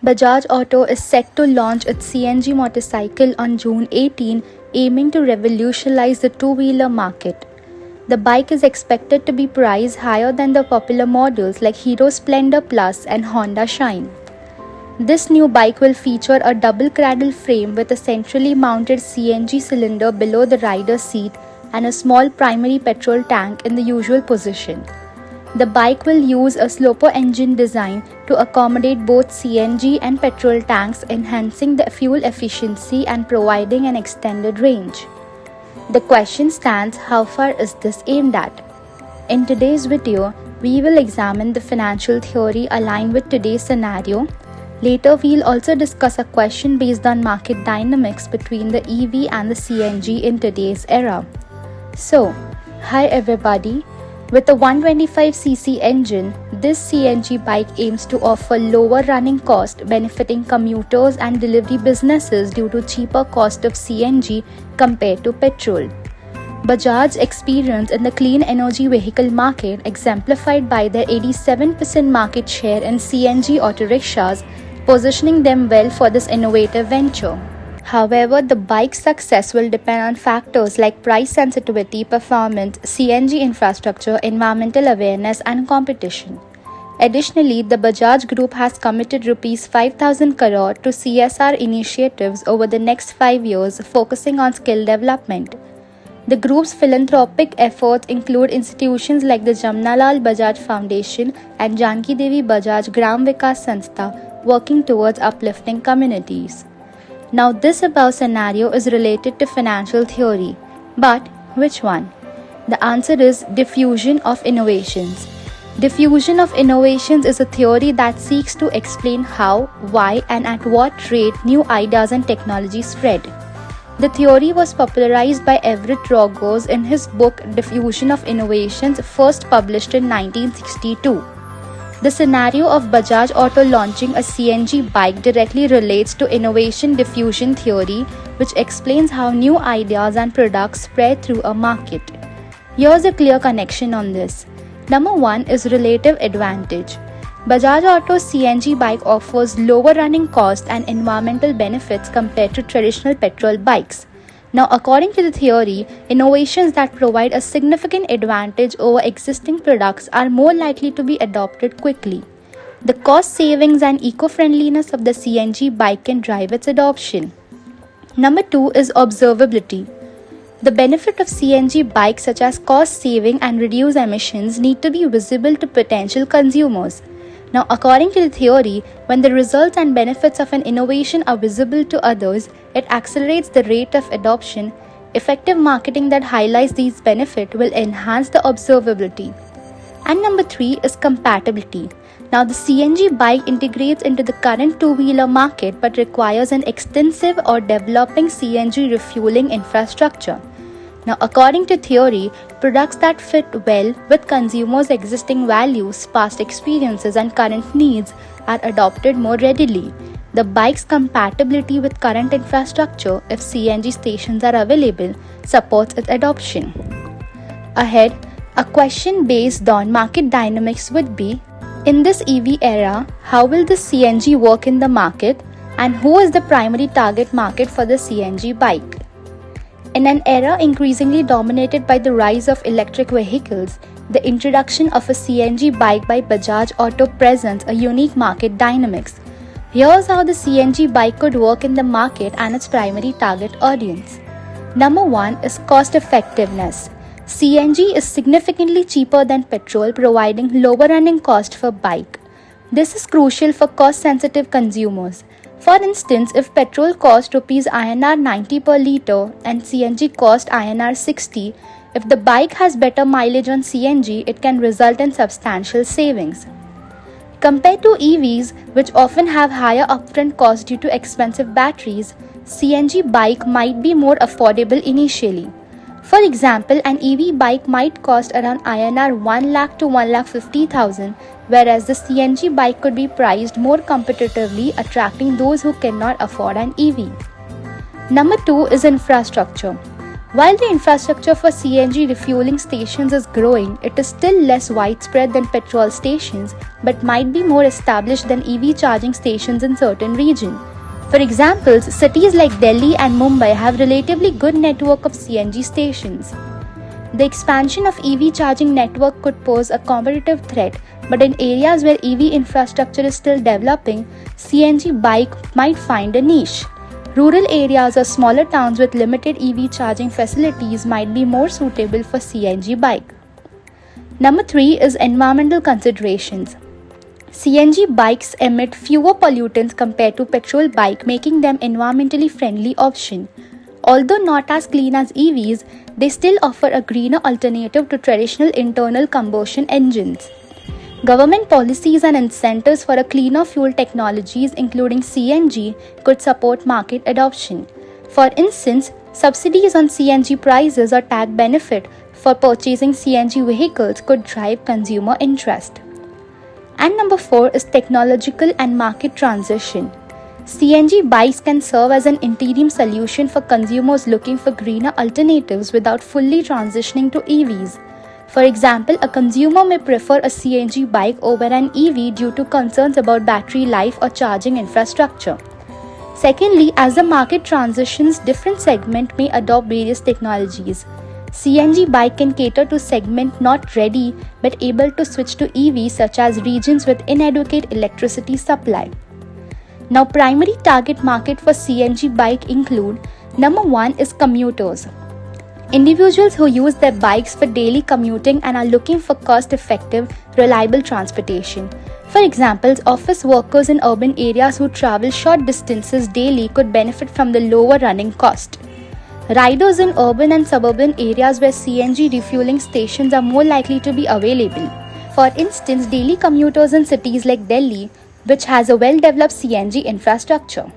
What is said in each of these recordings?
Bajaj Auto is set to launch its CNG motorcycle on June 18, aiming to revolutionize the two-wheeler market. The bike is expected to be priced higher than the popular models like Hero Splendor Plus and Honda Shine. This new bike will feature a double cradle frame with a centrally mounted CNG cylinder below the rider's seat and a small primary petrol tank in the usual position. The bike will use a sloper engine design to accommodate both CNG and petrol tanks, enhancing the fuel efficiency and providing an extended range. The question stands: how far is this aimed at? In today's video, we will examine the financial theory aligned with today's scenario. Later, we'll also discuss a question based on market dynamics between the EV and the CNG in today's era. So, hi everybody. With a 125cc engine, this CNG bike aims to offer lower running cost, benefiting commuters and delivery businesses due to cheaper cost of CNG compared to petrol. Bajaj's experience in the clean energy vehicle market, exemplified by their 87% market share in CNG auto rickshaws, positioning them well for this innovative venture. However, the bike's success will depend on factors like price sensitivity, performance, CNG infrastructure, environmental awareness, and competition. Additionally, the Bajaj Group has committed Rs 5,000 crore to CSR initiatives over the next 5 years, focusing on skill development. The group's philanthropic efforts include institutions like the Jamnalal Bajaj Foundation and Janki Devi Bajaj Gram Vikas Sanstha, working towards uplifting communities. Now, this above scenario is related to financial theory. But which one? The answer is diffusion of innovations. Diffusion of innovations is a theory that seeks to explain how, why, and at what rate new ideas and technology spread. The theory was popularized by Everett Rogers in his book Diffusion of Innovations, first published in 1962. The scenario of Bajaj Auto launching a CNG bike directly relates to innovation diffusion theory, which explains how new ideas and products spread through a market. Here's a clear connection on this. Number 1 is relative advantage. Bajaj Auto's CNG bike offers lower running cost and environmental benefits compared to traditional petrol bikes. Now, according to the theory, innovations that provide a significant advantage over existing products are more likely to be adopted quickly. The cost savings and eco-friendliness of the CNG bike can drive its adoption. Number 2 is observability. The benefit of CNG bikes such as cost saving and reduced emissions need to be visible to potential consumers. Now, according to the theory, when the results and benefits of an innovation are visible to others, it accelerates the rate of adoption. Effective marketing that highlights these benefits will enhance the observability. And number 3 is compatibility. Now, the CNG bike integrates into the current two-wheeler market but requires an extensive or developing CNG refueling infrastructure. Now, according to theory, products that fit well with consumers' existing values, past experiences, and current needs are adopted more readily. The bike's compatibility with current infrastructure, if CNG stations are available, supports its adoption. Ahead, a question based on market dynamics would be: in this EV era, how will the CNG work in the market, and who is the primary target market for the CNG bike? In an era increasingly dominated by the rise of electric vehicles, the introduction of a CNG bike by Bajaj Auto presents a unique market dynamics. Here's how the CNG bike could work in the market and its primary target audience. Number 1 is cost effectiveness. CNG is significantly cheaper than petrol, providing lower running cost for bike. This is crucial for cost-sensitive consumers. For instance, if petrol cost Rs INR 90 per litre and CNG cost INR 60, if the bike has better mileage on CNG, it can result in substantial savings. Compared to EVs, which often have higher upfront costs due to expensive batteries, CNG bike might be more affordable initially. For example, an EV bike might cost around INR 1 lakh to 1,50,000, whereas the CNG bike could be priced more competitively, attracting those who cannot afford an EV. Number 2 is infrastructure. While the infrastructure for CNG refueling stations is growing, it is still less widespread than petrol stations but might be more established than EV charging stations in certain regions. For example, cities like Delhi and Mumbai have relatively good network of CNG stations. The expansion of EV charging network could pose a competitive threat, but in areas where EV infrastructure is still developing, CNG bike might find a niche. Rural areas or smaller towns with limited EV charging facilities might be more suitable for CNG bike. Number 3 is environmental considerations. CNG bikes emit fewer pollutants compared to petrol bike, making them environmentally friendly option. Although not as clean as EVs, they still offer a greener alternative to traditional internal combustion engines. Government policies and incentives for a cleaner fuel technologies including CNG could support market adoption. For instance, subsidies on CNG prices or tax benefit for purchasing CNG vehicles could drive consumer interest. And number 4 is technological and market transition. CNG bikes can serve as an interim solution for consumers looking for greener alternatives without fully transitioning to EVs. For example, a consumer may prefer a CNG bike over an EV due to concerns about battery life or charging infrastructure. Secondly, as the market transitions, different segments may adopt various technologies. CNG bike can cater to segment not ready but able to switch to EV, such as regions with inadequate electricity supply. Now, primary target market for CNG bike include: number 1 is commuters. Individuals who use their bikes for daily commuting and are looking for cost-effective, reliable transportation. For example, office workers in urban areas who travel short distances daily could benefit from the lower running cost. Riders in urban and suburban areas where CNG refueling stations are more likely to be available. For instance, daily commuters in cities like Delhi, which has a well-developed CNG infrastructure.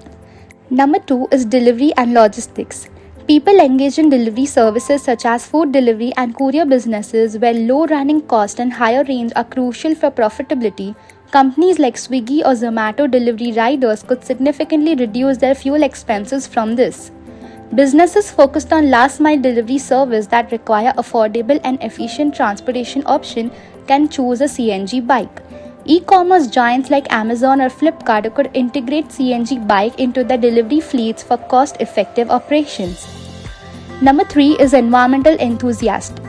Number 2 is delivery and logistics. People engaged in delivery services such as food delivery and courier businesses where low running cost and higher range are crucial for profitability. Companies like Swiggy or Zomato delivery riders could significantly reduce their fuel expenses from this. Businesses focused on last-mile delivery service that require affordable and efficient transportation option can choose a CNG bike. E-commerce giants like Amazon or Flipkart could integrate CNG bike into their delivery fleets for cost-effective operations. Number 3 is environmental enthusiasts.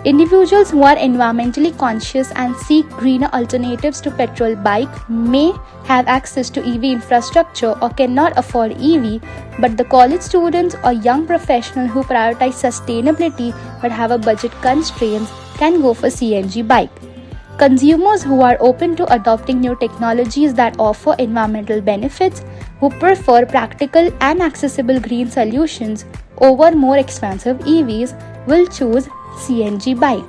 Individuals who are environmentally conscious and seek greener alternatives to petrol bike may have access to EV infrastructure or cannot afford EV, but the college students or young professionals who prioritize sustainability but have a budget constraints can go for CNG bike. Consumers who are open to adopting new technologies that offer environmental benefits, who prefer practical and accessible green solutions over more expensive EVs, will choose CNG bike.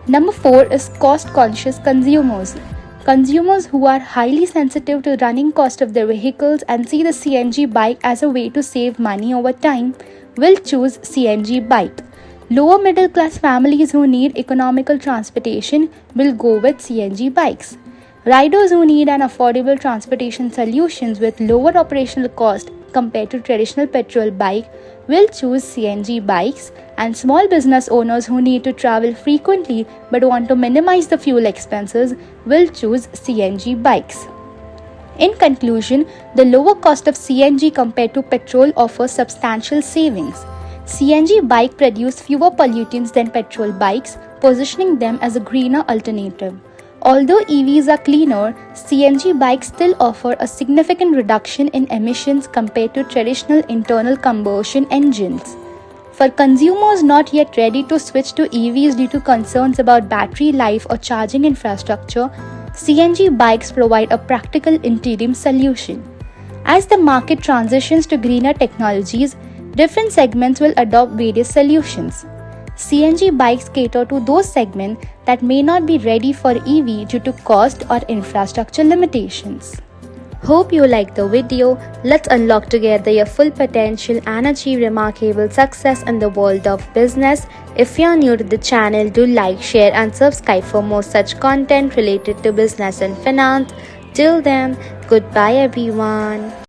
Number 4 is cost-conscious consumers. Consumers who are highly sensitive to running cost of their vehicles and see the CNG bike as a way to save money over time will choose CNG bike. Lower middle class families who need economical transportation will go with CNG bikes. Riders who need an affordable transportation solutions with lower operational cost compared to traditional petrol bike will choose CNG bikes, and small business owners who need to travel frequently but want to minimize the fuel expenses will choose CNG bikes. In conclusion, the lower cost of CNG compared to petrol offers substantial savings. CNG bike produce fewer pollutants than petrol bikes, positioning them as a greener alternative. Although EVs are cleaner, CNG bikes still offer a significant reduction in emissions compared to traditional internal combustion engines. For consumers not yet ready to switch to EVs due to concerns about battery life or charging infrastructure, CNG bikes provide a practical interim solution. As the market transitions to greener technologies, different segments will adopt various solutions. CNG bikes cater to those segments that may not be ready for EV due to cost or infrastructure limitations. Hope you liked the video. Let's unlock together your full potential and achieve remarkable success in the world of business. If you are new to the channel, do like, share and subscribe for more such content related to business and finance. Till then, goodbye everyone.